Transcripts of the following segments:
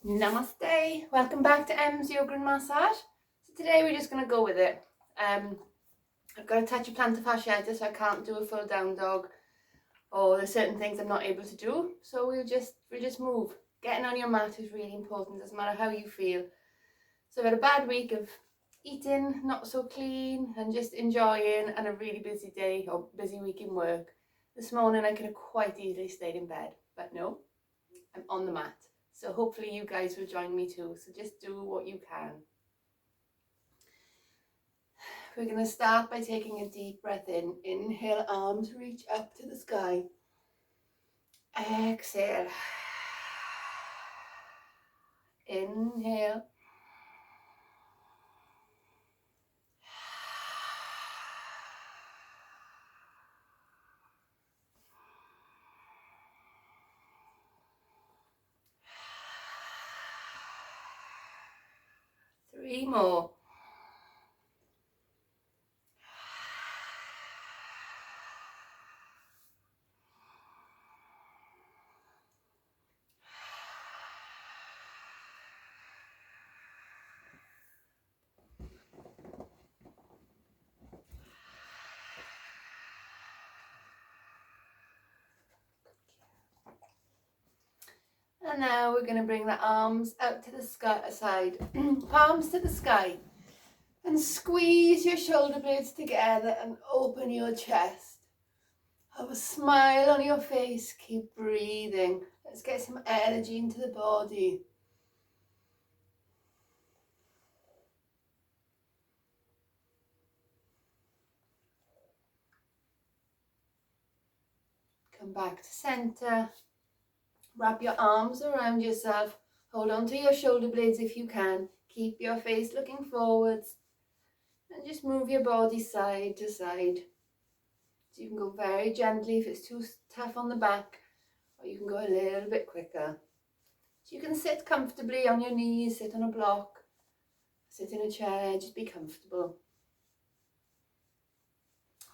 Namaste, welcome back to M's Yoga and Massage. So today we're just going to go with it. I've got a touch of plantar fasciitis, so I can't do a full down dog, or there's certain things I'm not able to do, so we'll just move. Getting on your mat is really important, doesn't matter how you feel. So I've had a bad week of eating not so clean and just enjoying, and a really busy day or busy week in work. This morning I could have quite easily stayed in bed, but no, I'm on the mat. So hopefully you guys will join me too. So just do what you can. We're going to start by taking a deep breath in. Inhale, arms reach up to the sky. Exhale. Inhale. Three more. And now we're going to bring the arms out to the side, palms to the sky, and squeeze your shoulder blades together and open your chest. Have a smile on your face, keep breathing. Let's get some energy into the body. Come back to center. Wrap your arms around yourself. Hold on to your shoulder blades if you can. Keep your face looking forwards. And just move your body side to side. So you can go very gently if it's too tough on the back, or you can go a little bit quicker. So you can sit comfortably on your knees, sit on a block, sit in a chair, just be comfortable.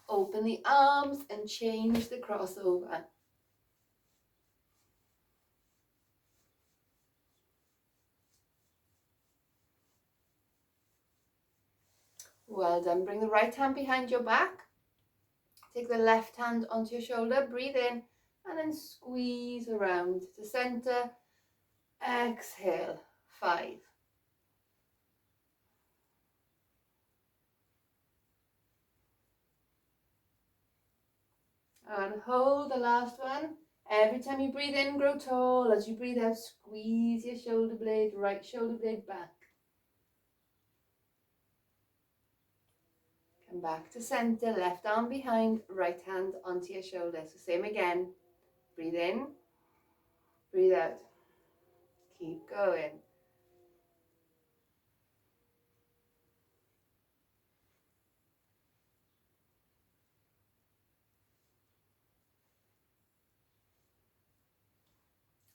Open the arms and change the crossover. Well done. Bring the right hand behind your back. Take the left hand onto your shoulder. Breathe in and then squeeze around to center. Exhale. 5. And hold the last one. Every time you breathe in, grow tall. As you breathe out, squeeze your shoulder blade, right shoulder blade back. Come back to center, left arm behind, right hand onto your shoulder. So same again. Breathe in, breathe out. Keep going.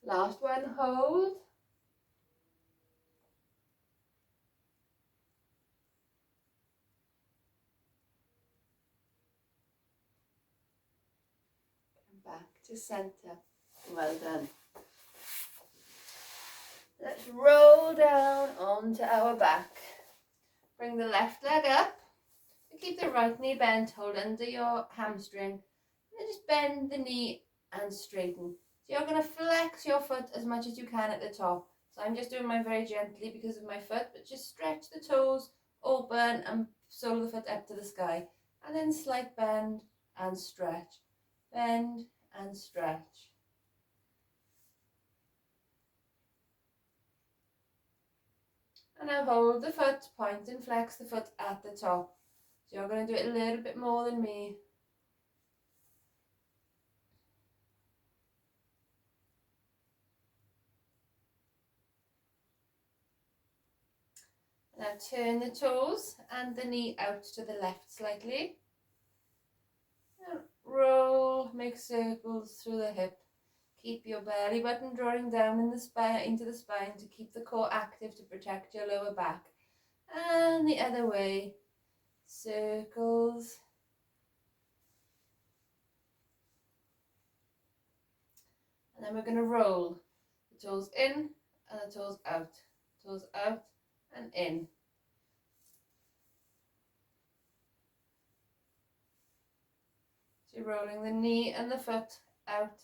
Last one, hold. Back to center. Well done. Let's roll down onto our back. Bring the left leg up. Keep the right knee bent. Hold under your hamstring. And then just bend the knee and straighten. So you're going to flex your foot as much as you can at the top. So I'm just doing mine very gently because of my foot, but just stretch the toes, open, and sole the foot up to the sky. And then slight bend and stretch. Bend and stretch. And now hold the foot, point and flex the foot at the top. So you're going to do it a little bit more than me. Now turn the toes and the knee out to the left slightly. And roll, make circles through the hip. Keep your belly button drawing down in the spine, into the spine to keep the core active to protect your lower back. And the other way, circles. And then we're going to roll the toes in and the toes out and in. So you're rolling the knee and the foot out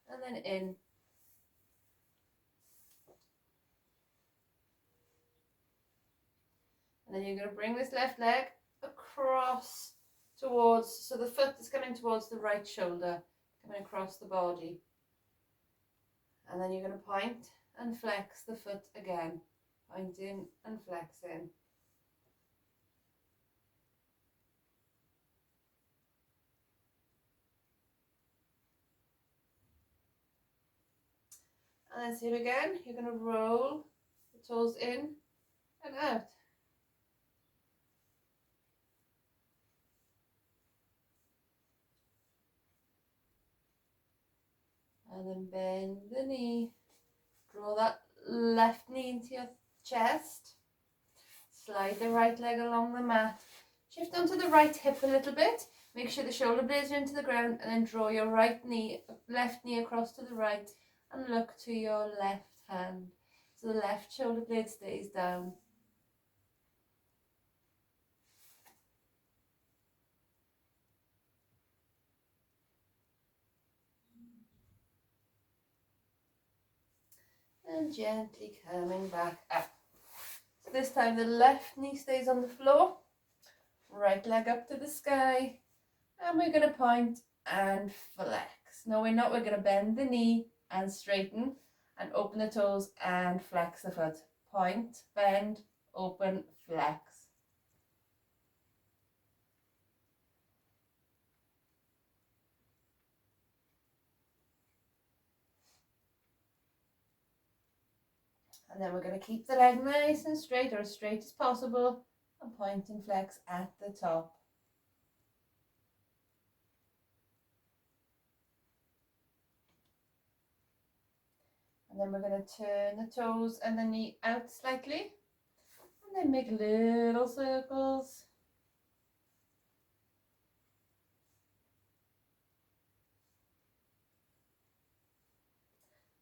and then in. And then you're going to bring this left leg across towards, so the foot is coming towards the right shoulder, coming across the body. And then you're going to point and flex the foot again, pointing and flexing. And then same again, you're going to roll the toes in and out. And then bend the knee, draw that left knee into your chest, slide the right leg along the mat, shift onto the right hip a little bit, make sure the shoulder blades are into the ground, and then draw your left knee across to the right and look to your left hand. So the left shoulder blade stays down. And gently coming back up. So this time the left knee stays on the floor, right leg up to the sky, and we're going to point and flex. No, we're not. We're going to bend the knee and straighten and open the toes and flex the foot. Point, bend, open, flex. And then we're going to keep the leg nice and straight, or as straight as possible, and point and flex at the top. And then we're going to turn the toes and the knee out slightly, and then make little circles.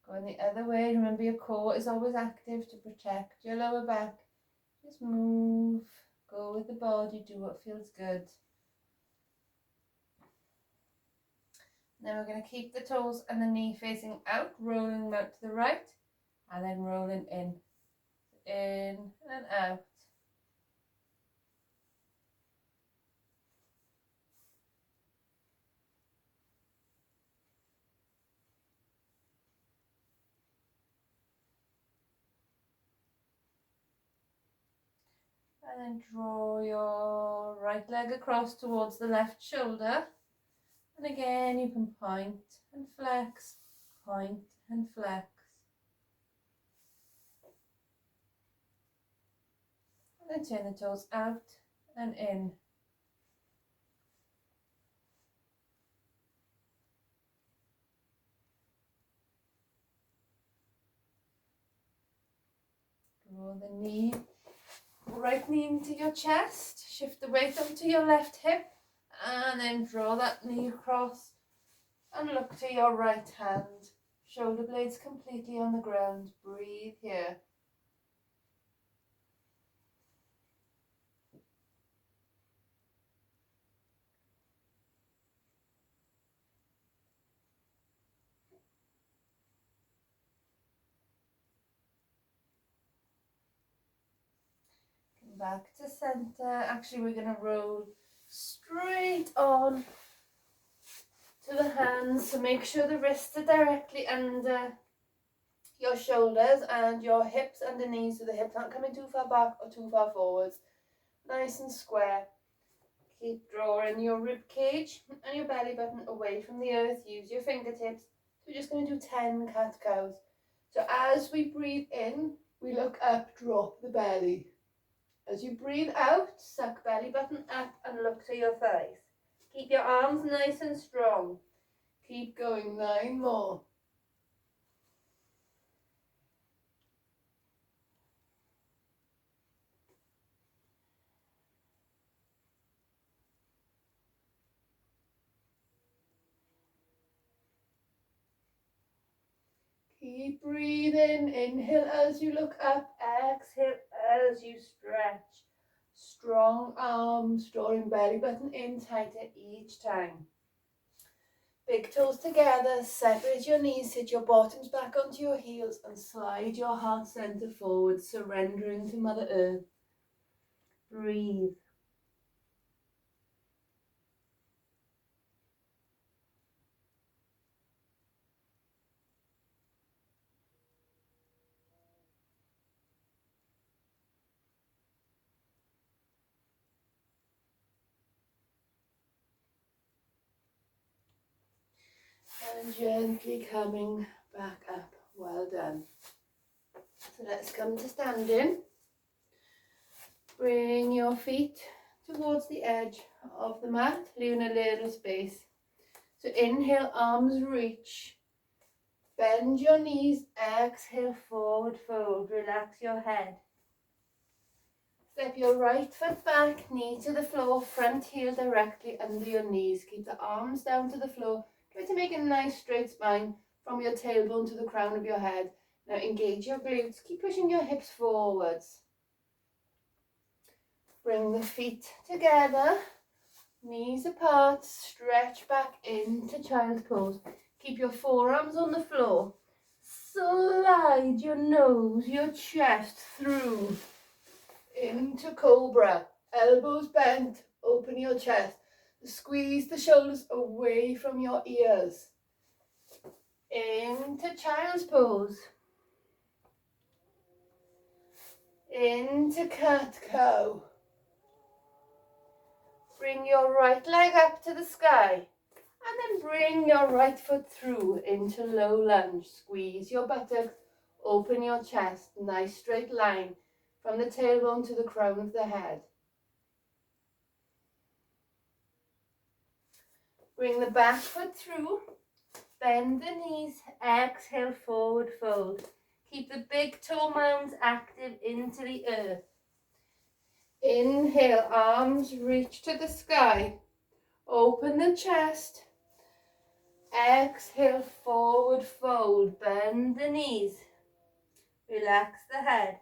Going the other way, remember your core is always active to protect your lower back. Just move, go with the body, do what feels good. And then we're going to keep the toes and the knee facing out, rolling them out to the right, and then rolling in and out. And then draw your right leg across towards the left shoulder. And again, you can point and flex, point and flex. And then turn the toes out and in. Draw the knee, right knee into your chest, shift the weight onto your left hip, and then draw that knee across and look to your right hand. Shoulder blades completely on the ground. Breathe here. Come back to center. Actually, we're going to roll straight on to the hands. So make sure the wrists are directly under your shoulders and your hips underneath, so the hips aren't coming too far back or too far forwards. Nice and square. Keep drawing your rib cage and your belly button away from the earth. Use your fingertips. So we're just going to do 10 cat-cows. So as we breathe in, we look up, drop the belly. As you breathe out, suck belly button up and look to your thighs. Keep your arms nice and strong. Keep going, 9 more. Keep breathing. Inhale as you look up. Exhale as you stretch. Strong arms, drawing belly button in tighter each time. Big toes together, separate your knees, sit your bottoms back onto your heels and slide your heart center forward, surrendering to Mother Earth. Breathe. And gently coming back up. Well done. So let's come to standing. Bring your feet towards the edge of the mat, leaving a little space. So inhale, arms reach. Bend your knees, exhale, forward fold. Relax your head. Step your right foot back, knee to the floor, front heel directly under your knees. Keep the arms down to the floor. Try to make a nice straight spine from your tailbone to the crown of your head. Now engage your glutes. Keep pushing your hips forwards. Bring the feet together, knees apart, stretch back into child's pose. Keep your forearms on the floor. Slide your nose, your chest through into cobra. Elbows bent, open your chest. Squeeze the shoulders away from your ears. Into child's pose. Into cat-cow. Bring your right leg up to the sky. And then bring your right foot through into low lunge. Squeeze your buttocks, open your chest. Nice straight line from the tailbone to the crown of the head. Bring the back foot through. Bend the knees. Exhale, forward fold. Keep the big toe mounds active into the earth. Inhale, arms reach to the sky. Open the chest. Exhale, forward fold. Bend the knees. Relax the head.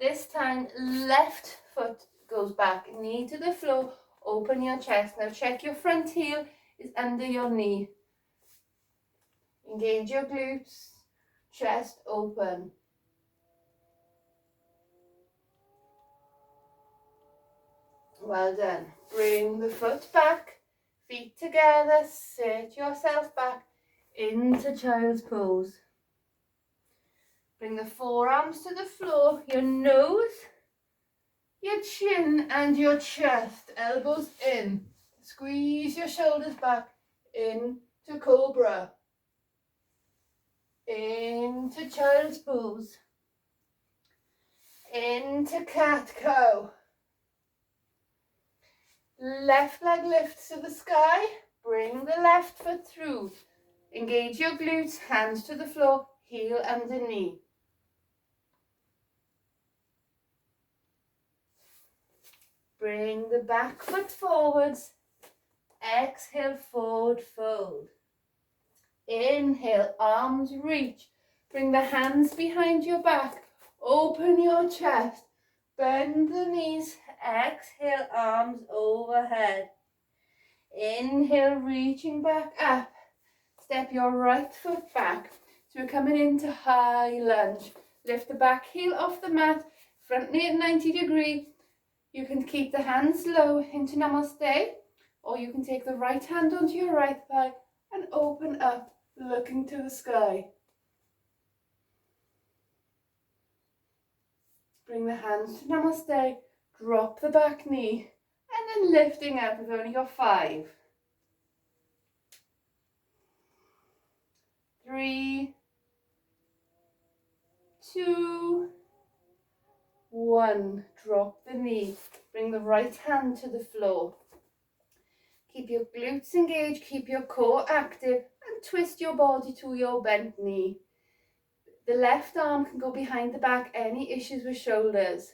This time, left foot goes back, knee to the floor. Open your chest. Now check your front heel is under your knee. Engage your glutes. Chest open. Well done. Bring the foot back. Feet together. Sit yourself back into child's pose. Bring the forearms to the floor. Your nose, your chin and your chest. Elbows in. Squeeze your shoulders back into cobra. Into child's pose. Into cat-cow. Left leg lifts to the sky. Bring the left foot through. Engage your glutes, hands to the floor, heel under knee. Bring the back foot forwards. Exhale, forward fold. Inhale, arms reach. Bring the hands behind your back. Open your chest. Bend the knees. Exhale, arms overhead. Inhale, reaching back up. Step your right foot back. So we're coming into high lunge. Lift the back heel off the mat. Front knee at 90 degree. You can keep the hands low into namaste. Or you can take the right hand onto your right thigh and open up, looking to the sky. Bring the hands to namaste. Drop the back knee. And then lifting up. We've only got 5. 3, 2, 1. Drop the knee. Bring the right hand to the floor. Keep your glutes engaged, keep your core active, and twist your body to your bent knee. The left arm can go behind the back, any issues with shoulders.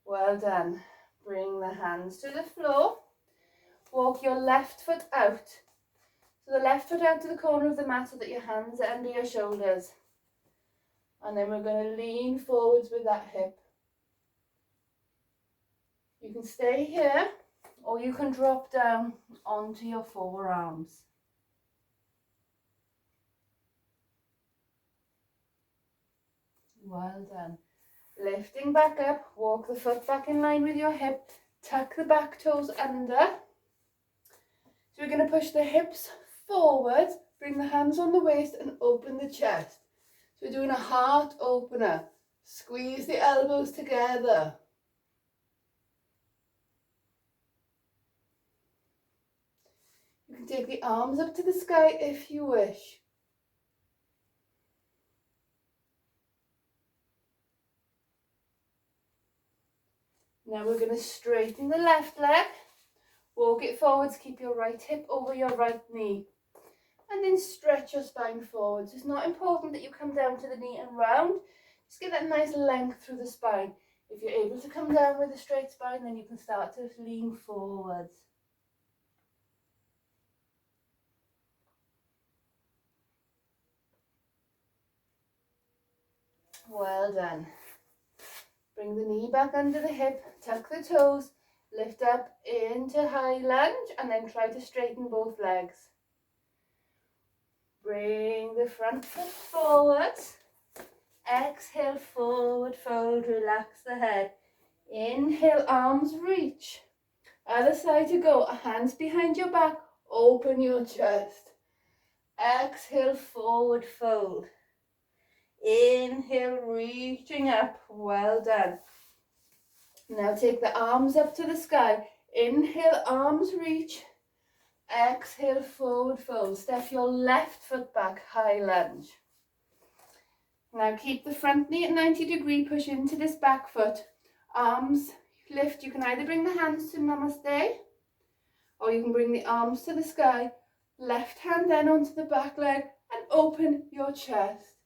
Well done. Bring the hands to the floor. Walk your left foot out. So the left foot out to the corner of the mat so that your hands are under your shoulders. And then we're going to lean forwards with that hip. You can stay here, or you can drop down onto your forearms. Well done. Lifting back up, walk the foot back in line with your hip, tuck the back toes under. So we're going to push the hips forward, bring the hands on the waist and open the chest. So we're doing a heart opener. Squeeze the elbows together. You can take the arms up to the sky if you wish. Now we're going to straighten the left leg, walk it forwards, keep your right hip over your right knee, and then stretch your spine forwards. It's not important that you come down to the knee and round, just get that nice length through the spine. If you're able to come down with a straight spine, then you can start to lean forwards. Well done. Bring the knee back under the hip, tuck the toes, lift up into high lunge, and then try to straighten both legs. Bring the front foot forward. Exhale, forward fold, relax the head. Inhale, arms reach. Other side to go, hands behind your back, open your chest. Exhale, forward fold. Inhale, reaching up, well done. Now take the arms up to the sky. Inhale, arms reach. Exhale, forward fold. Step your left foot back, high lunge. Now keep the front knee at 90-degree, push into this back foot. Arms lift, you can either bring the hands to namaste, or you can bring the arms to the sky. Left hand then onto the back leg and open your chest.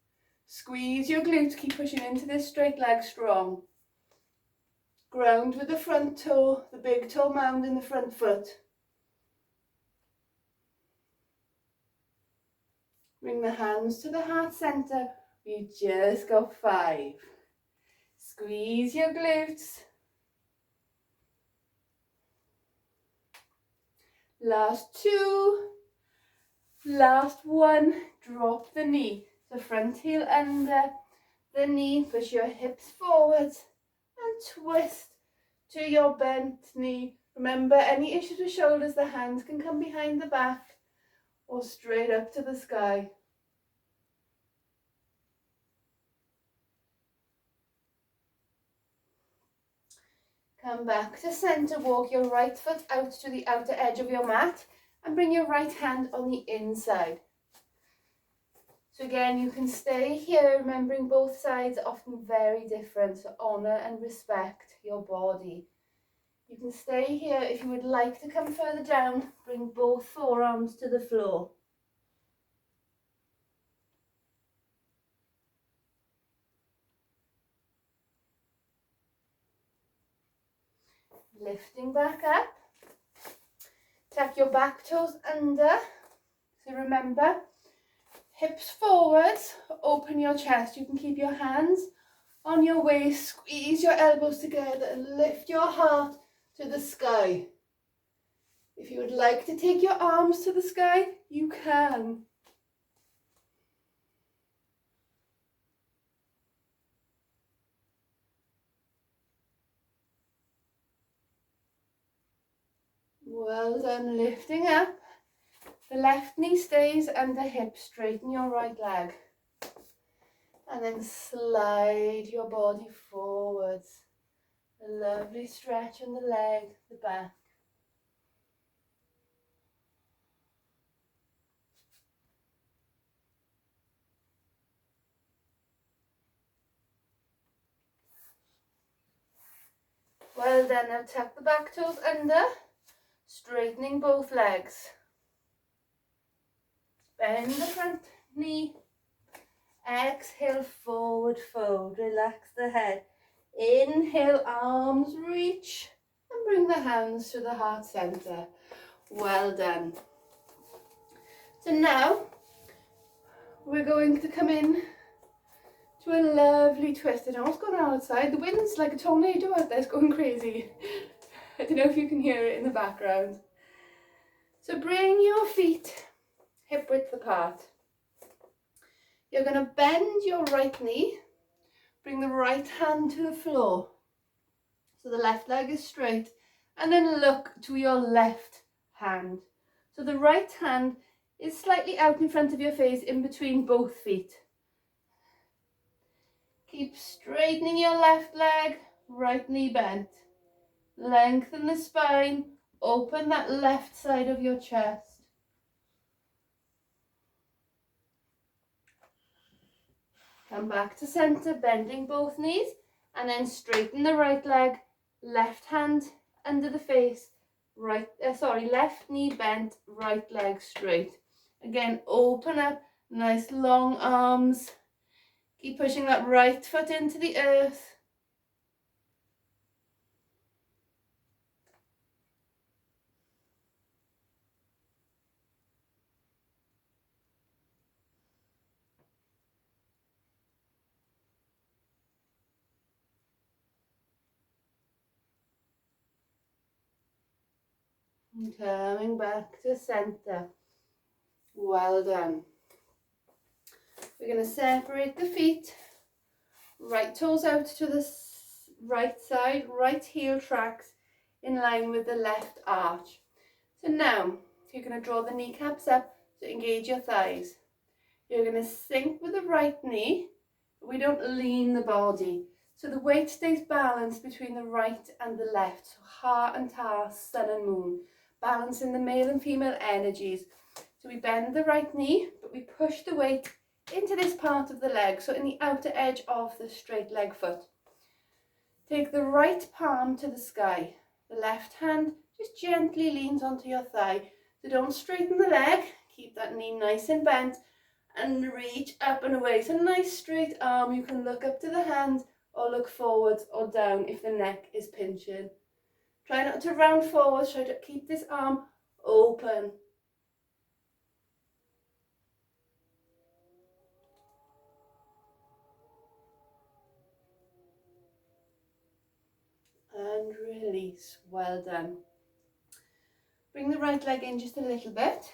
Squeeze your glutes, keep pushing into this straight leg strong. Ground with the front toe, the big toe mound in the front foot. Bring the hands to the heart center. We just got 5. Squeeze your glutes. Last 2. Last 1. Drop the knee. So front heel under the knee. Push your hips forward and twist to your bent knee. Remember, any issues with shoulders, the hands can come behind the back or straight up to the sky. Come back to center, walk your right foot out to the outer edge of your mat and bring your right hand on the inside. So again, you can stay here, remembering both sides are often very different, so honor and respect your body. You can stay here. If you would like to come further down, bring both forearms to the floor. Lifting back up. Tuck your back toes under. So remember, hips forwards, open your chest. You can keep your hands on your waist, squeeze your elbows together and lift your heart to the sky. If you would like to take your arms to the sky, you can. Well done, lifting up. The left knee stays under hip, straighten your right leg. And then slide your body forwards. A lovely stretch in the leg, the back. Well done, now tuck the back toes under, straightening both legs. Bend the front knee. Exhale, forward fold, relax the head. Inhale, arms reach and bring the hands to the heart center. Well done. So now we're going to come in to a lovely twist. I don't know what's going on outside. The wind's like a tornado out there, it's going crazy. I don't know if you can hear it in the background. So bring your feet hip width apart. You're going to bend your right knee, bring the right hand to the floor. So the left leg is straight, and then look to your left hand. So the right hand is slightly out in front of your face, in between both feet. Keep straightening your left leg, right knee bent. Lengthen the spine, open that left side of your chest. Come back to center, bending both knees, and then straighten the right leg, left hand under the face, left knee bent, right leg straight. Again, open up, nice long arms. Keep pushing that right foot into the earth. And coming back to center. Well done. We're going to separate the feet. Right toes out to the right side, right heel tracks in line with the left arch. So now you're going to draw the kneecaps up to engage your thighs. You're going to sink with the right knee. We don't lean the body. So the weight stays balanced between the right and the left. So heart and task, sun and moon. Balancing the male and female energies. So we bend the right knee, but we push the weight into this part of the leg, so in the outer edge of the straight leg foot. Take the right palm to the sky. The left hand just gently leans onto your thigh. So don't straighten the leg. Keep that knee nice and bent and reach up and away. So nice straight arm. You can look up to the hand or look forwards or down if the neck is pinching. Try not to round forwards. Try to keep this arm open. And release. Well done. Bring the right leg in just a little bit.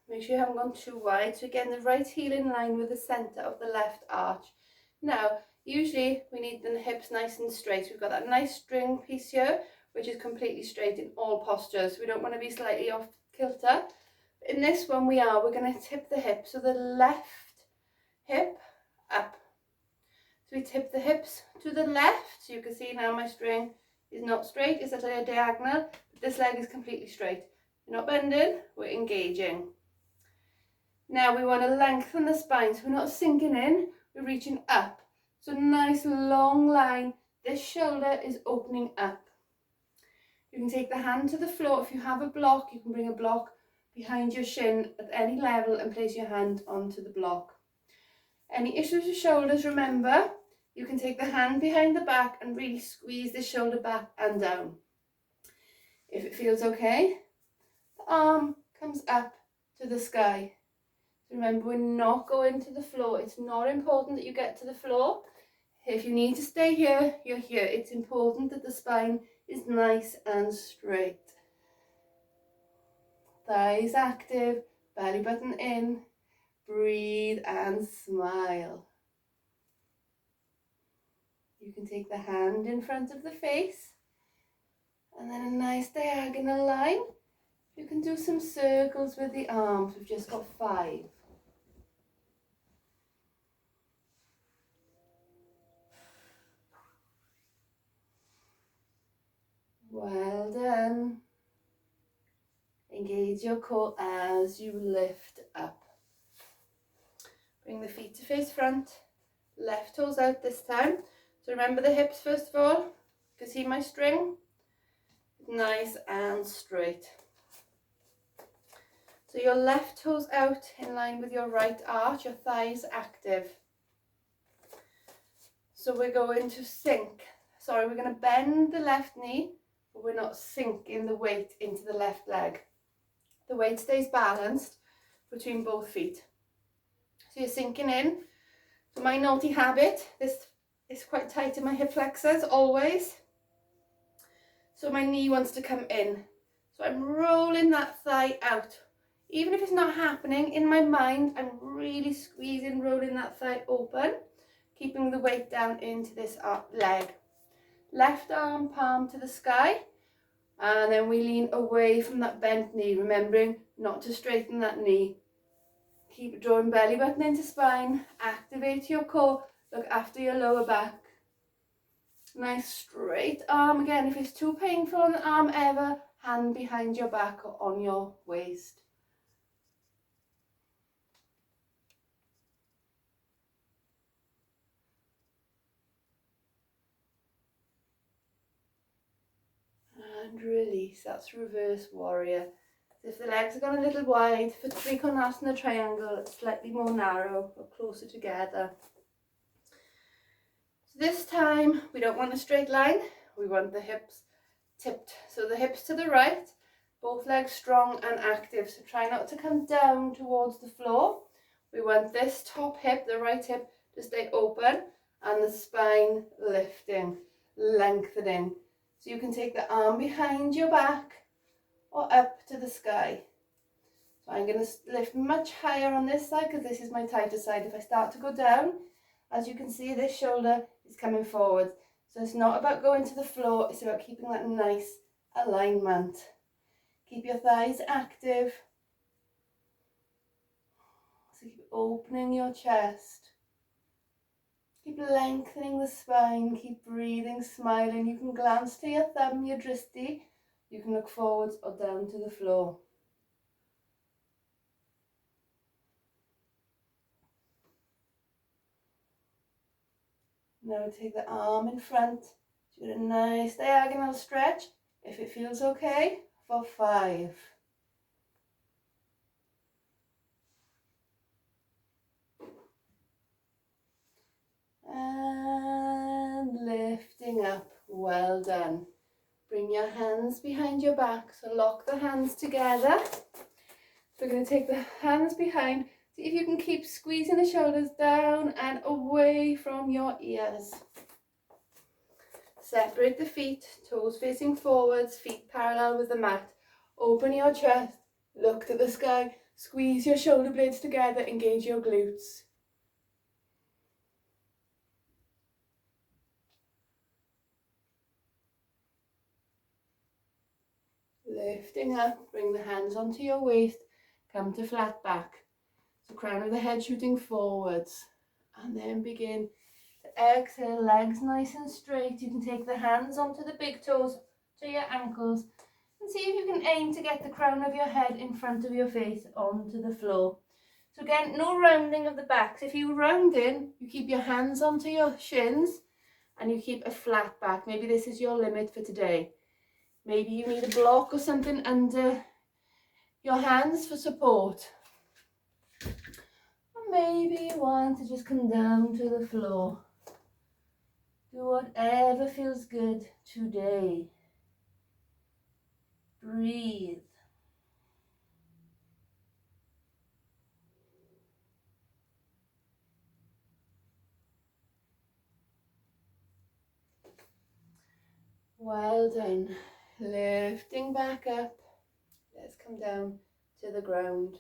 Make sure you haven't gone too wide. So again, the right heel in line with the center of the left arch. Now, usually we need the hips nice and straight. We've got that nice string piece here, which is completely straight in all postures. We don't want to be slightly off kilter. In this one we're going to tip the hip. So the left hip up. So we tip the hips to the left. So you can see now my string is not straight, it's at a diagonal. But this leg is completely straight. We're not bending, we're engaging. Now we want to lengthen the spine, so we're not sinking in, we're reaching up. So nice long line. This shoulder is opening up. You can take the hand to the floor. If you have a block, you can bring a block behind your shin at any level and place your hand onto the block. Any issues with shoulders, remember, you can take the hand behind the back and really squeeze the shoulder back and down. If it feels okay, the arm comes up to the sky. So remember, we're not going to the floor. It's not important that you get to the floor. If you need to stay here, you're here. It's important that the spine is nice and straight. Thighs active, belly button in. Breathe and smile. You can take the hand in front of the face and then a nice diagonal line. You can do some circles with the arms. We've just got 5. Well done. Engage your core as you lift up. Bring the feet to face front. Left toes out this time. So remember the hips first of all. You can see my string. Nice and straight. So your left toes out in line with your right arch, your thighs active. So we're going to we're going to bend the left knee, but we're not sinking the weight into the left leg. the weight stays balanced between both feet. So you're sinking in. So my naughty habit, this is quite tight in my hip flexors always. So my knee wants to come in. So I'm rolling that thigh out. Even if it's not happening, in my mind, I'm really squeezing, rolling that thigh open, keeping the weight down into this leg. Left arm, palm to the sky. And then we lean away from that bent knee, remembering not to straighten that knee. Keep drawing belly button into spine, activate your core, look after your lower back. Nice straight arm again. If it's too painful on the arm ever, hand behind your back or on your waist. And release, that's reverse warrior. So if the legs have gone a little wide, for Trikonasana triangle, it's slightly more narrow or closer together. So this time, we don't want a straight line, we want the hips tipped. So the hips to the right, both legs strong and active. So try not to come down towards the floor. We want this top hip, the right hip, to stay open and the spine lifting, lengthening. So you can take the arm behind your back or up to the sky. So I'm going to lift much higher on this side because this is my tighter side. If I start to go down, as you can see, this shoulder is coming forward. So it's not about going to the floor, it's about keeping that nice alignment. Keep your thighs active. So keep opening your chest. Keep lengthening the spine, keep breathing, smiling. You can glance to your thumb, your dristi. You can look forwards or down to the floor. Now take the arm in front. Do a nice diagonal stretch, if it feels okay, for 5. And lifting up, well done. Bring your hands behind your back, so lock the hands together. So we're going to take the hands behind. See if you can keep squeezing the shoulders down and away from your ears. Separate the feet, toes facing forwards, feet parallel with the mat. Open your chest, look to the sky, squeeze your shoulder blades together, engage your glutes. Lifting up, bring the hands onto your waist, come to flat back. So crown of the head shooting forwards. And then begin to exhale, legs nice and straight. You can take the hands onto the big toes to your ankles. And see if you can aim to get the crown of your head in front of your face onto the floor. So again, no rounding of the back. So if you round in, you keep your hands onto your shins and you keep a flat back. Maybe this is your limit for today. Maybe you need a block or something under your hands for support. Or maybe you want to just come down to the floor. Do whatever feels good today. Breathe. Well done. Lifting back up. Let's come down to the ground.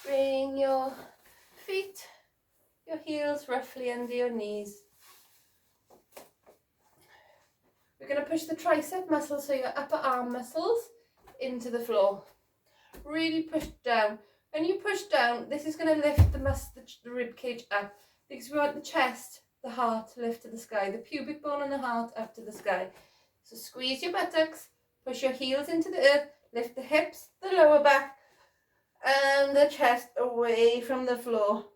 Bring your feet, your heels roughly under your knees. We're going to push the tricep muscles, so your upper arm muscles, into the floor. Really push down. When you push down, this is going to lift the rib cage up, because we want the chest, the heart to lift to the sky, the pubic bone and the heart up to the sky. So squeeze your buttocks, push your heels into the earth, lift the hips, the lower back, and the chest away from the floor.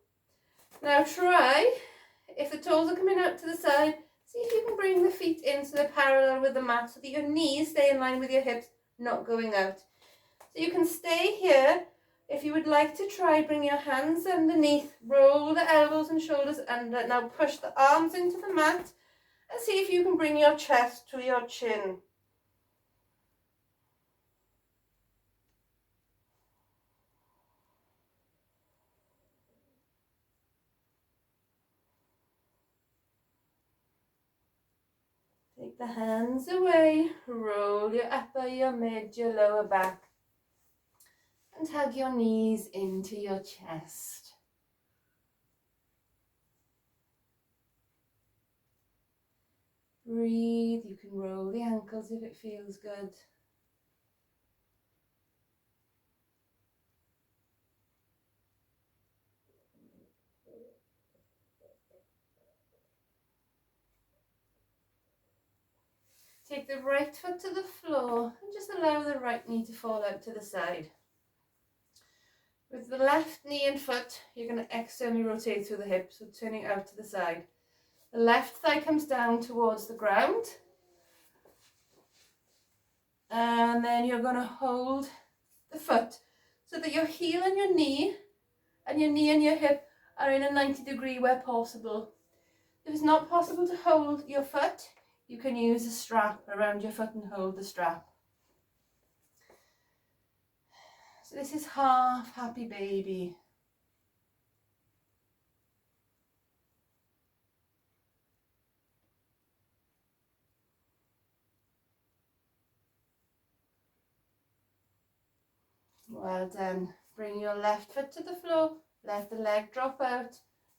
Now try, if the toes are coming out to the side, see if you can bring the feet in so they're parallel with the mat, so that your knees stay in line with your hips, not going out. So you can stay here. If you would like to try, bring your hands underneath, roll the elbows and shoulders under. Now push the arms into the mat And see if you can bring your chest to your chin. Take the hands away, roll your upper, your mid, your lower back, and hug your knees into your chest. Breathe, you can roll the ankles if it feels good. Take the right foot to the floor and just allow the right knee to fall out to the side. With the left knee and foot, you're going to externally rotate through the hips, so turning out to the side. The left thigh comes down towards the ground. And then you're going to hold the foot so that your heel and your knee and your hip are in a 90-degree where possible. If it's not possible to hold your foot, you can use a strap around your foot and hold the strap. So this is half happy baby. Well done. Bring your left foot to the floor, let the leg drop out,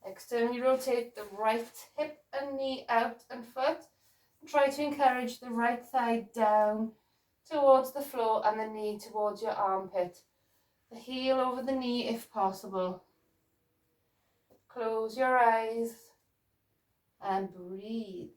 externally rotate the right hip and knee out and foot. Try to encourage the right thigh down towards the floor and the knee towards your armpit. The heel over the knee if possible. Close your eyes and breathe.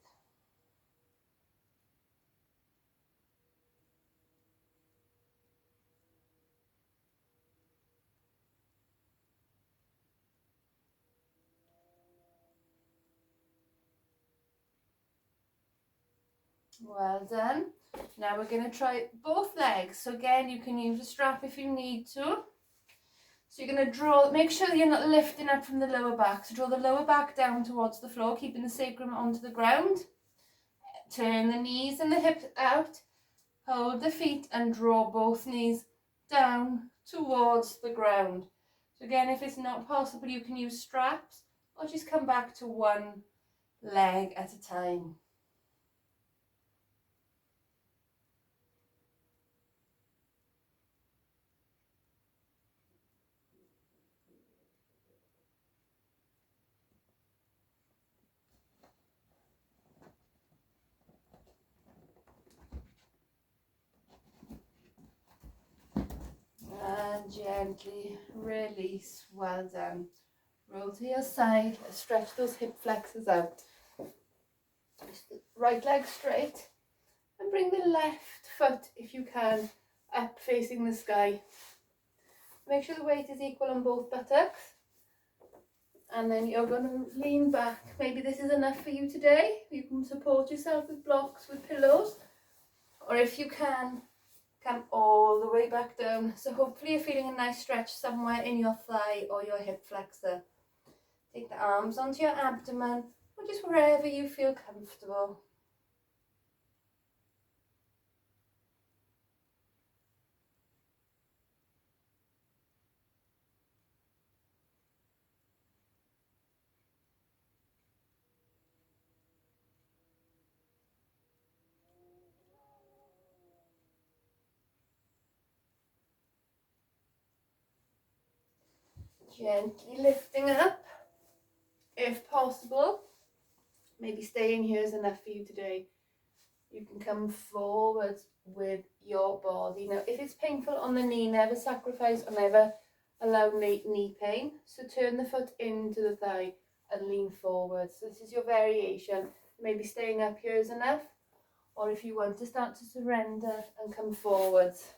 Well done. Now we're going to try both legs. So again, you can use a strap if you need to. So you're going to draw, make sure you're not lifting up from the lower back. So draw the lower back down towards the floor, keeping the sacrum onto the ground. Turn the knees and the hips out. Hold the feet and draw both knees down towards the ground. So again, if it's not possible, you can use straps or just come back to one leg at a time. And gently release. Well done. Roll to your side, stretch those hip flexors out. Right leg straight and bring the left foot, if you can, up facing the sky. Make sure the weight is equal on both buttocks. And then you're going to lean back. Maybe this is enough for you today. You can support yourself with blocks, with pillows. Or if you can, come all the way back down. So hopefully you're feeling a nice stretch somewhere in your thigh or your hip flexor. Take the arms onto your abdomen or just wherever you feel comfortable. Gently lifting up, if possible. Maybe staying here is enough for you today. You can come forward with your body. Now, if it's painful on the knee, never sacrifice or never allow knee pain. So turn the foot into the thigh and lean forward. So this is your variation. Maybe staying up here is enough. Or if you want to start to surrender and come forwards.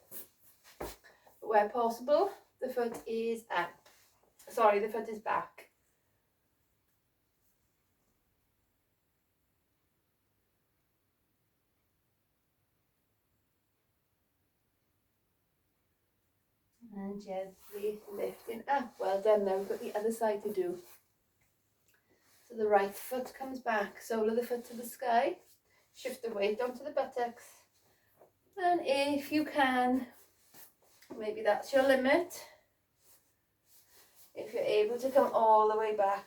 But where possible, the foot is up. Sorry, the foot is back. And gently lifting up. Well done. Now we've got the other side to do. So the right foot comes back, sole of the foot to the sky. Shift the weight onto the buttocks. And if you can, maybe that's your limit. If you're able to come all the way back.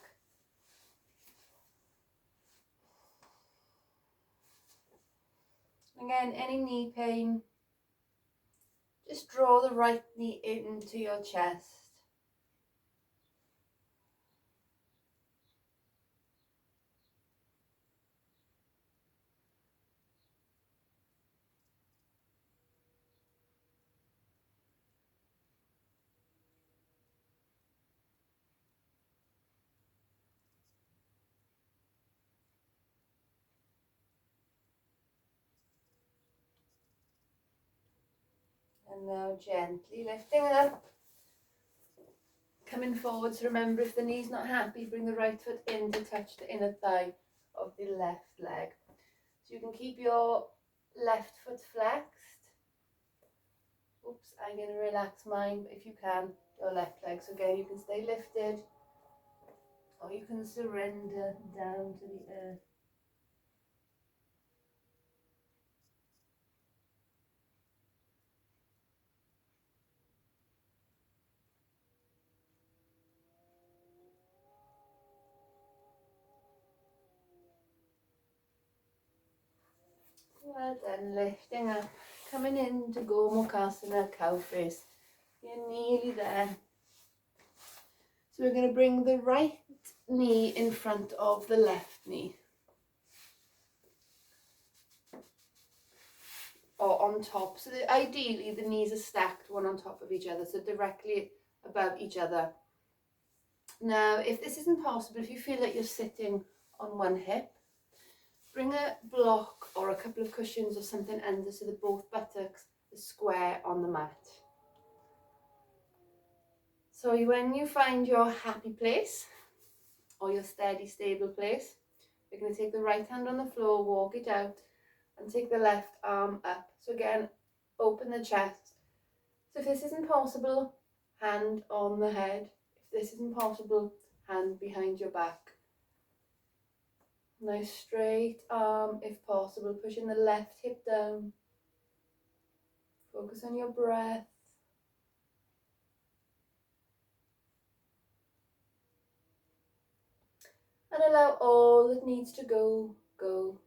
Again, any knee pain, just draw the right knee into your chest. And now gently lifting up, coming forward. So remember, if the knee's not happy, bring the right foot in to touch the inner thigh of the left leg. So you can keep your left foot flexed. Oops, I'm going to relax mine, but if you can, your left leg. So again, you can stay lifted, or you can surrender down to the earth. Well done, lifting up, coming into Gomukhasana, cow face. You're nearly there. So we're going to bring the right knee in front of the left knee. Or on top. So ideally the knees are stacked one on top of each other, so directly above each other. Now, if this isn't possible, if you feel like you're sitting on one hip, bring a block or a couple of cushions or something under so that both buttocks are square on the mat. So when you find your happy place or your steady, stable place, you're going to take the right hand on the floor, walk it out, and take the left arm up. So again, open the chest. So if this isn't possible, hand on the head. If this isn't possible, hand behind your back. Nice straight arm if possible, pushing the left hip down. Focus on your breath. And allow all that needs to go, go.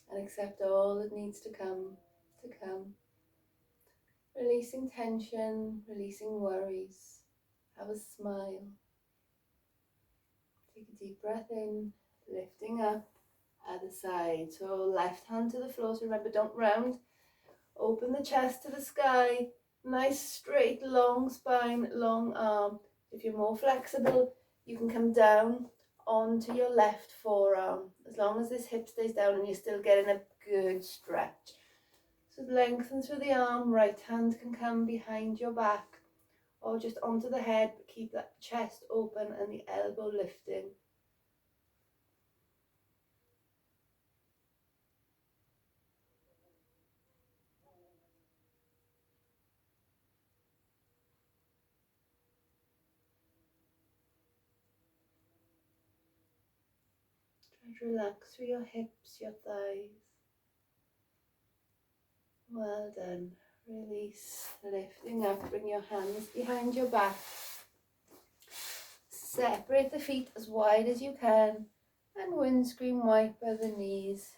And accept all that needs to come, to come. Releasing tension, releasing worries. Have a smile. Take a deep breath in, lifting up, other side. So left hand to the floor, so remember, don't round. Open the chest to the sky. Nice straight long spine, long arm. If you're more flexible, you can come down onto your left forearm, as long as this hip stays down and you're still getting a good stretch. So lengthen through the arm, right hand can come behind your back or just onto the head, but keep that chest open and the elbow lifting. Try to relax through your hips, your thighs. Well done. Release, lifting up, bring your hands behind your back. Separate the feet as wide as you can and windscreen wiper the knees.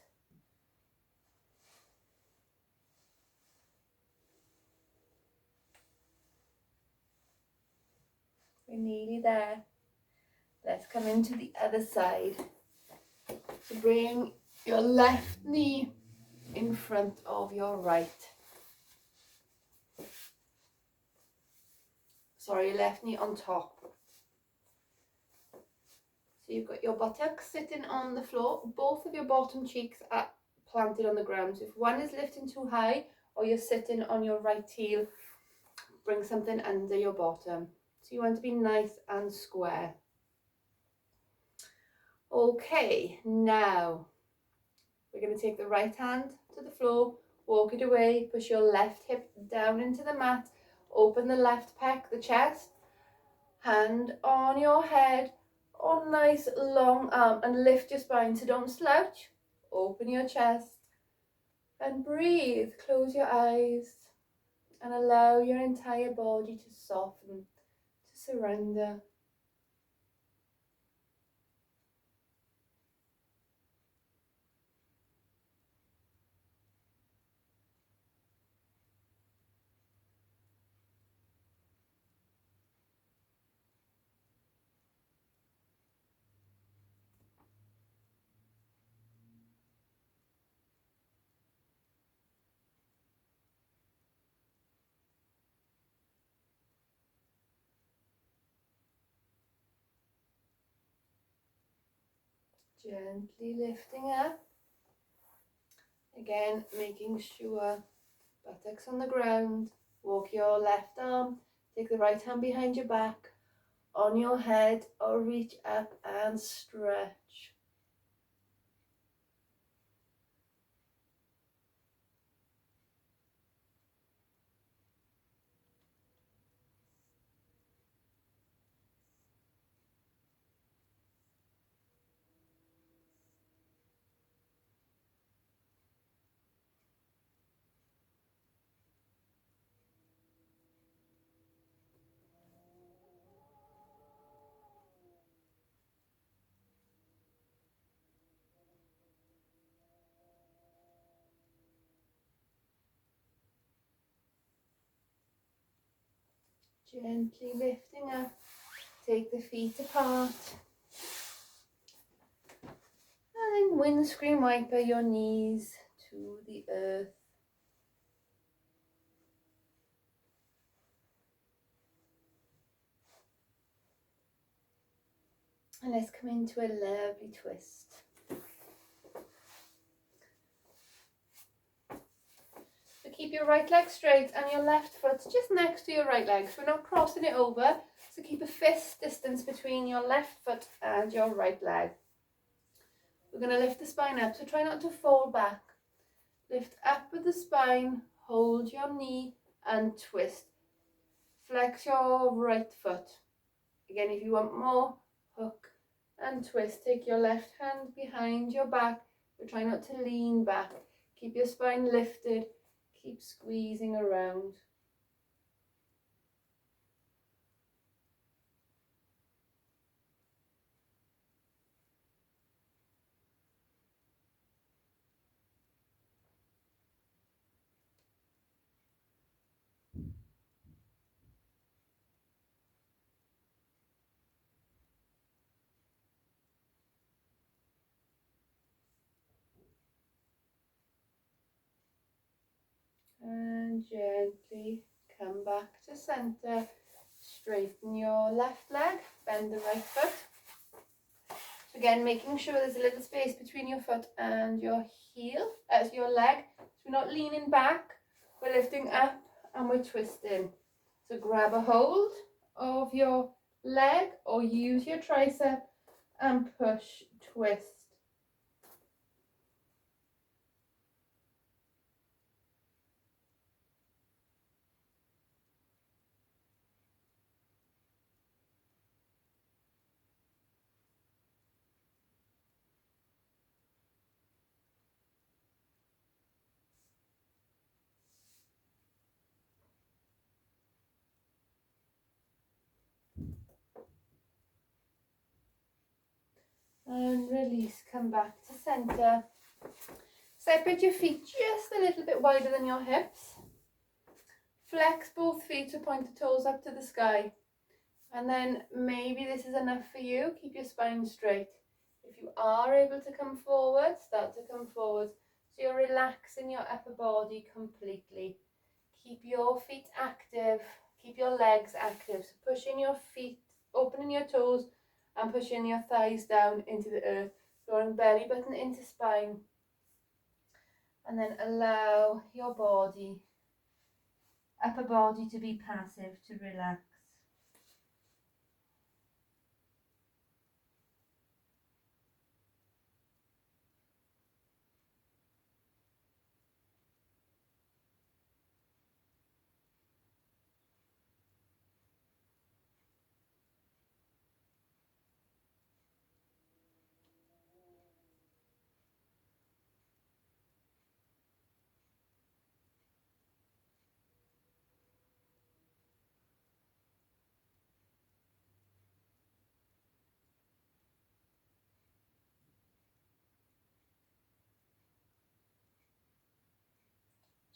We're nearly there. Let's come into the other side. So bring your left knee in front of your right. Sorry, your left knee on top. So you've got your buttocks sitting on the floor. Both of your bottom cheeks are planted on the ground. So if one is lifting too high or you're sitting on your right heel, bring something under your bottom. So you want to be nice and square. Okay, now we're going to take the right hand to the floor, walk it away, push your left hip down into the mat, open the left pec, the chest, hand on your head, or nice long arm, and lift your spine. So don't slouch. Open your chest and breathe. Close your eyes and allow your entire body to soften, to surrender. Gently lifting up. Again, making sure buttocks on the ground. Walk your left arm, take the right hand behind your back, on your head, or reach up and stretch. Gently lifting up, take the feet apart, and then windscreen wiper your knees to the earth. And let's come into a lovely twist. So keep your right leg straight and your left foot just next to your right leg. So we're not crossing it over. So keep a fist distance between your left foot and your right leg. We're going to lift the spine up. So try not to fall back. Lift up with the spine. Hold your knee and twist. Flex your right foot. Again, if you want more, hook and twist. Take your left hand behind your back, but try not to lean back. Keep your spine lifted. Keep squeezing around. And gently come back to center. Straighten your left leg, bend the right foot. So again, making sure there's a little space between your foot and your heel, as your leg. So we're not leaning back, we're lifting up and we're twisting. So grab a hold of your leg or use your tricep and push, twist. And release, come back to center. Separate your feet just a little bit wider than your hips. Flex both feet to point the toes up to the sky. And then maybe this is enough for you. Keep your spine straight. If you are able to come forward, start to come forward. So you're relaxing your upper body completely. Keep your feet active. Keep your legs active. So pushing your feet, opening your toes and pushing your thighs down into the earth. Drawing belly button into spine. And then allow your body, upper body, to be passive, to relax.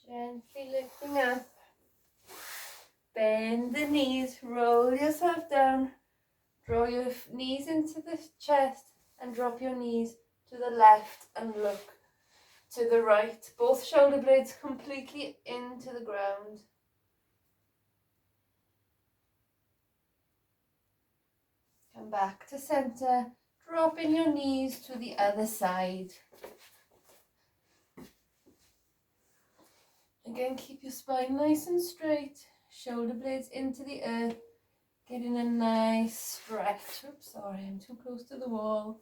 Gently lifting up. Bend the knees, roll yourself down. Draw your knees into the chest and drop your knees to the left and look to the right. Both shoulder blades completely into the ground. Come back to center, dropping your knees to the other side. Again, keep your spine nice and straight, shoulder blades into the earth, getting a nice stretch. Oops, sorry, I'm too close to the wall.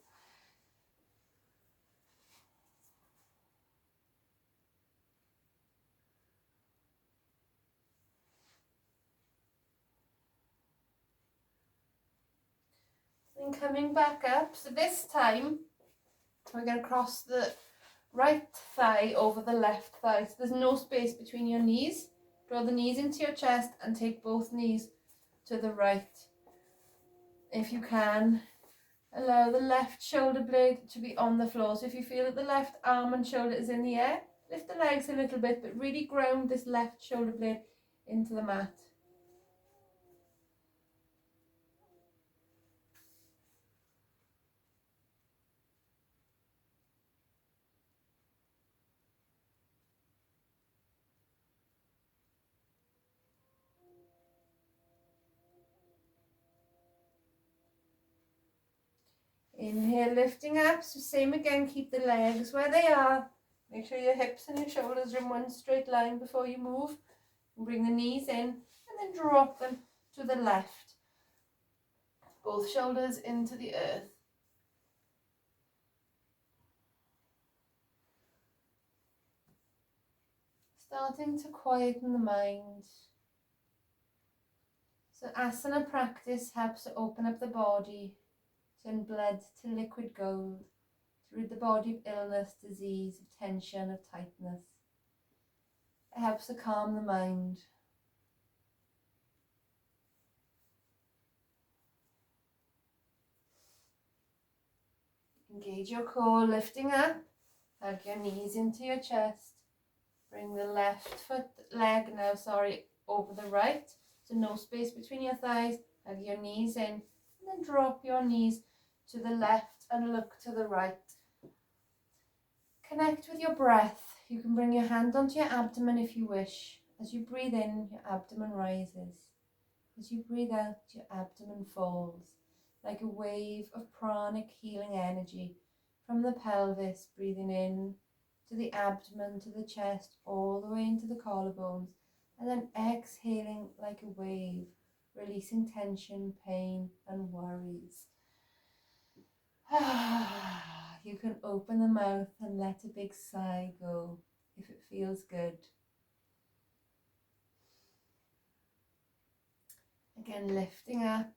And coming back up, so this time we're going to cross the right thigh over the left thigh. So there's no space between your knees. Draw the knees into your chest and take both knees to the right. If you can, allow the left shoulder blade to be on the floor. So if you feel that the left arm and shoulder is in the air, lift the legs a little bit, but really ground this left shoulder blade into the mat. Inhale, lifting up. So same again, keep the legs where they are. Make sure your hips and your shoulders are in one straight line before you move. And bring the knees in and then drop them to the left. Both shoulders into the earth. Starting to quieten the mind. So asana practice helps to open up the body, turn blood to liquid gold, to rid the body of illness, disease, of tension, of tightness. It helps to calm the mind. Engage your core, lifting up. Hug your knees into your chest. Bring the left leg over the right. So no space between your thighs. Hug your knees in. And then drop your knees to the left and look to the right. Connect with your breath. You can bring your hand onto your abdomen if you wish. As you breathe in, your abdomen rises. As you breathe out, your abdomen falls like a wave of pranic healing energy from the pelvis, breathing in to the abdomen, to the chest, all the way into the collarbones, and then exhaling like a wave, releasing tension, pain, and worries. You can open the mouth and let a big sigh go if it feels good. Again, lifting up.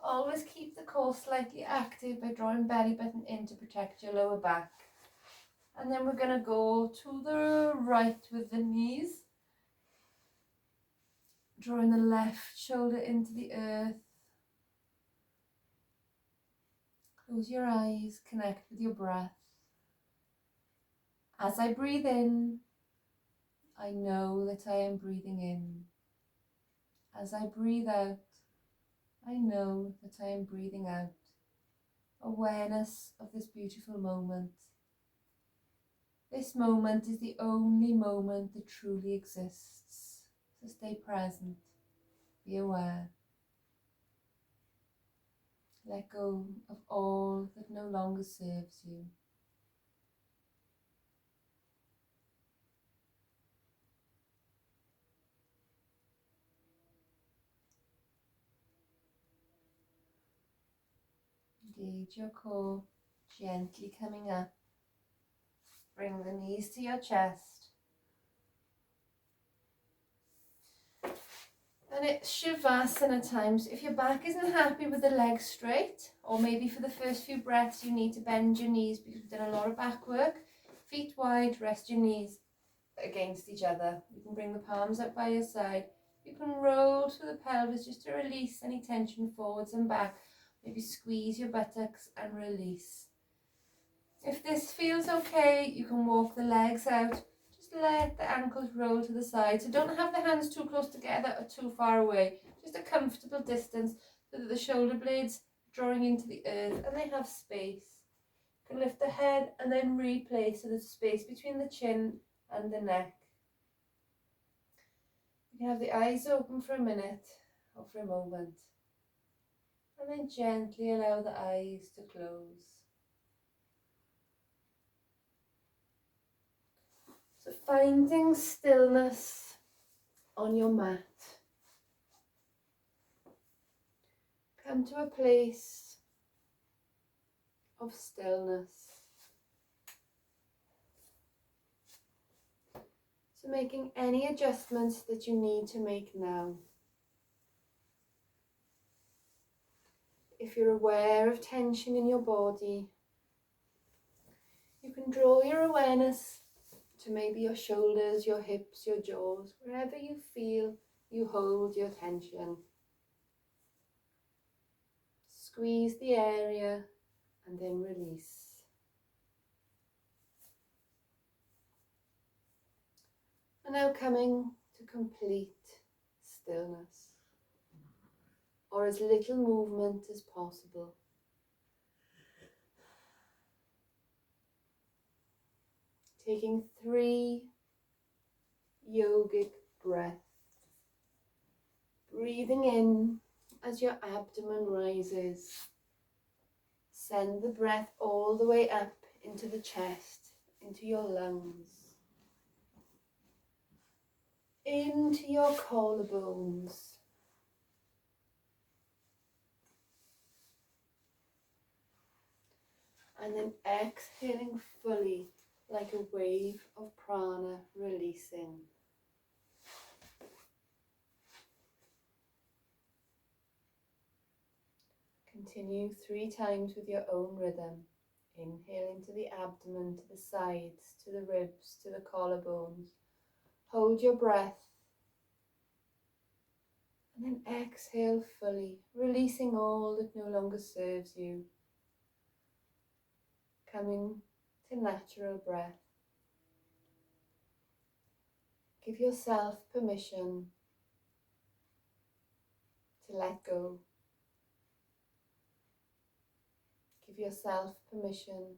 Always keep the core slightly active by drawing belly button in to protect your lower back. And then we're going to go to the right with the knees. Drawing the left shoulder into the earth. Close your eyes, connect with your breath. As I breathe in, I know that I am breathing in. As I breathe out, I know that I am breathing out. Awareness of this beautiful moment. This moment is the only moment that truly exists. So stay present, be aware. Let go of all that no longer serves you. Engage your core, gently coming up. Bring the knees to your chest. And it's Shavasana time. So if your back isn't happy with the legs straight, or maybe for the first few breaths you need to bend your knees because you've done a lot of back work, feet wide, rest your knees against each other. You can bring the palms up by your side. You can roll through the pelvis just to release any tension forwards and back. Maybe squeeze your buttocks and release. If this feels okay, you can walk the legs out just just let the ankles roll to the side. So don't have the hands too close together or too far away. Just a comfortable distance so that the shoulder blades drawing into the earth and they have space. You can lift the head and then replace so there's space between the chin and the neck. You can have the eyes open for a minute or for a moment. And then gently allow the eyes to close. So finding stillness on your mat. Come to a place of stillness. So making any adjustments that you need to make now. If you're aware of tension in your body, you can draw your awareness to maybe your shoulders, your hips, your jaws, wherever you feel you hold your tension. Squeeze the area and then release. And now coming to complete stillness, or as little movement as possible. Taking 3 yogic breaths. Breathing in as your abdomen rises. Send the breath all the way up into the chest, into your lungs, into your collarbones. And then exhaling fully like a wave of prana releasing. Continue 3 times with your own rhythm. Inhale into the abdomen, to the sides, to the ribs, to the collarbones. Hold your breath. And then exhale fully, releasing all that no longer serves you. Coming to natural breath. Give yourself permission to let go. Give yourself permission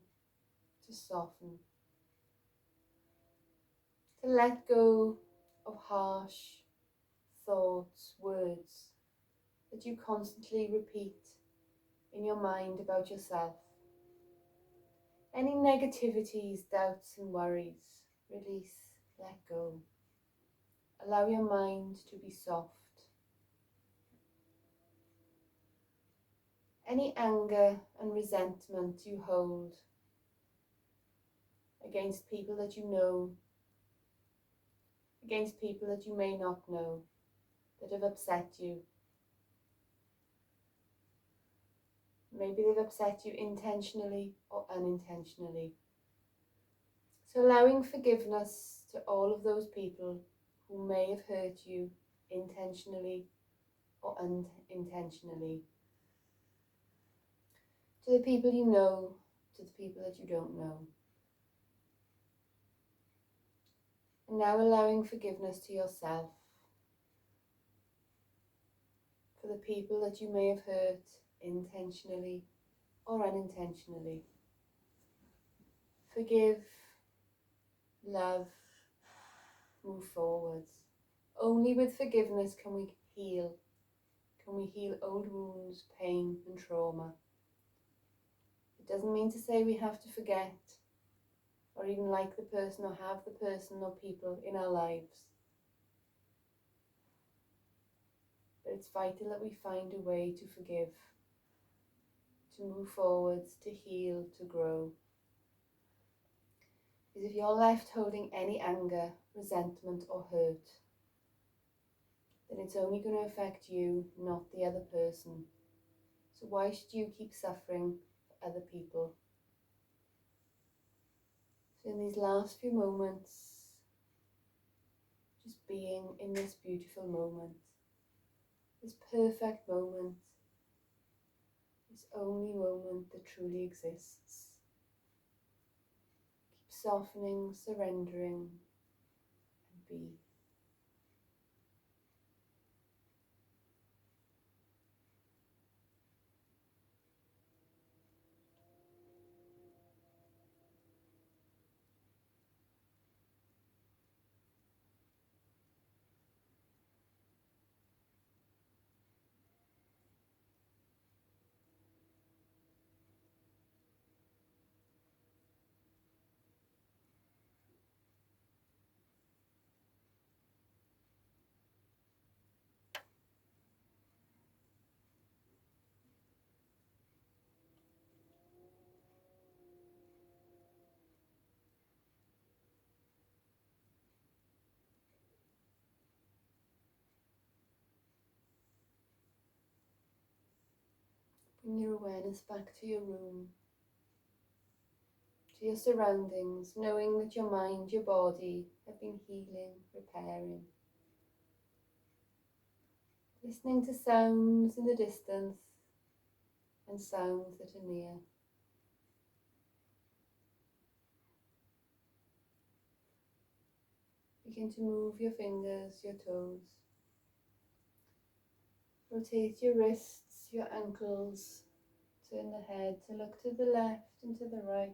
to soften. To let go of harsh thoughts, words that you constantly repeat in your mind about yourself. Any negativities, doubts and worries, release, let go. Allow your mind to be soft. Any anger and resentment you hold against people that you know, against people that you may not know, that have upset you. Maybe they've upset you intentionally or unintentionally. So allowing forgiveness to all of those people who may have hurt you intentionally or unintentionally. To the people you know, to the people that you don't know. And now allowing forgiveness to yourself for the people that you may have hurt intentionally or unintentionally. Forgive, love, move forwards. Only with forgiveness can we heal. Can we heal old wounds, pain and trauma. It doesn't mean to say we have to forget or even like the person or have the person or people in our lives. But it's vital that we find a way to forgive, to move forwards, to heal, to grow. Because if you're left holding any anger, resentment or hurt, then it's only going to affect you, not the other person. So why should you keep suffering for other people? So in these last few moments, just being in this beautiful moment, this perfect moment, this only moment that truly exists. Keep softening, surrendering, Bring your awareness back to your room, to your surroundings, knowing that your mind, your body have been healing, repairing. Listening to sounds in the distance and sounds that are near. Begin to move your fingers, your toes. Rotate your wrists, your ankles. Turn the head to look to the left and to the right.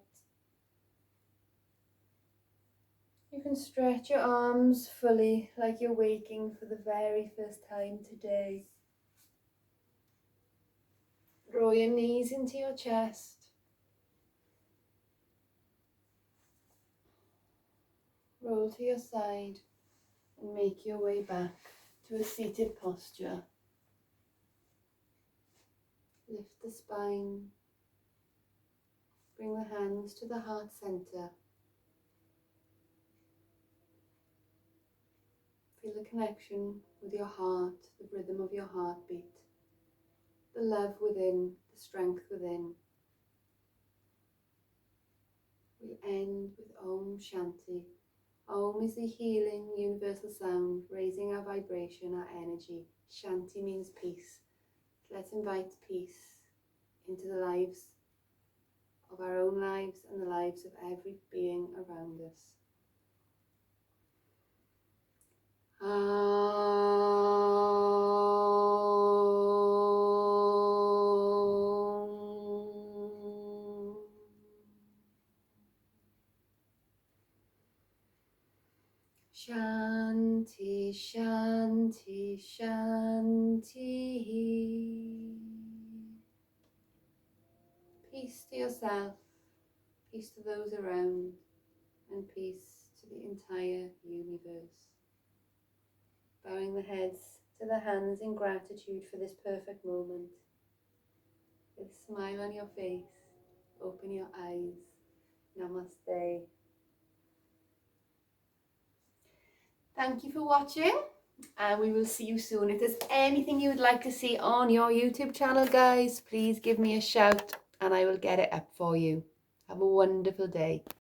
You can stretch your arms fully like you're waking for the very first time today. Draw your knees into your chest. Roll to your side and make your way back to a seated posture. Lift the spine. Bring the hands to the heart center. Feel the connection with your heart, the rhythm of your heartbeat, the love within, the strength within. We'll end with Om Shanti. Om is the healing universal sound, raising our vibration, our energy. Shanti means peace. Let's invite peace into the lives of our own lives and the lives of every being around us. Shanti, Shanti, Shanti. Peace to yourself, peace to those around, and peace to the entire universe. Bowing the heads to the hands in gratitude for this perfect moment. With a smile on your face, open your eyes. Namaste. Thank you for watching, and we will see you soon. If there's anything you would like to see on your YouTube channel, guys, please give me a shout and I will get it up for you. Have a wonderful day.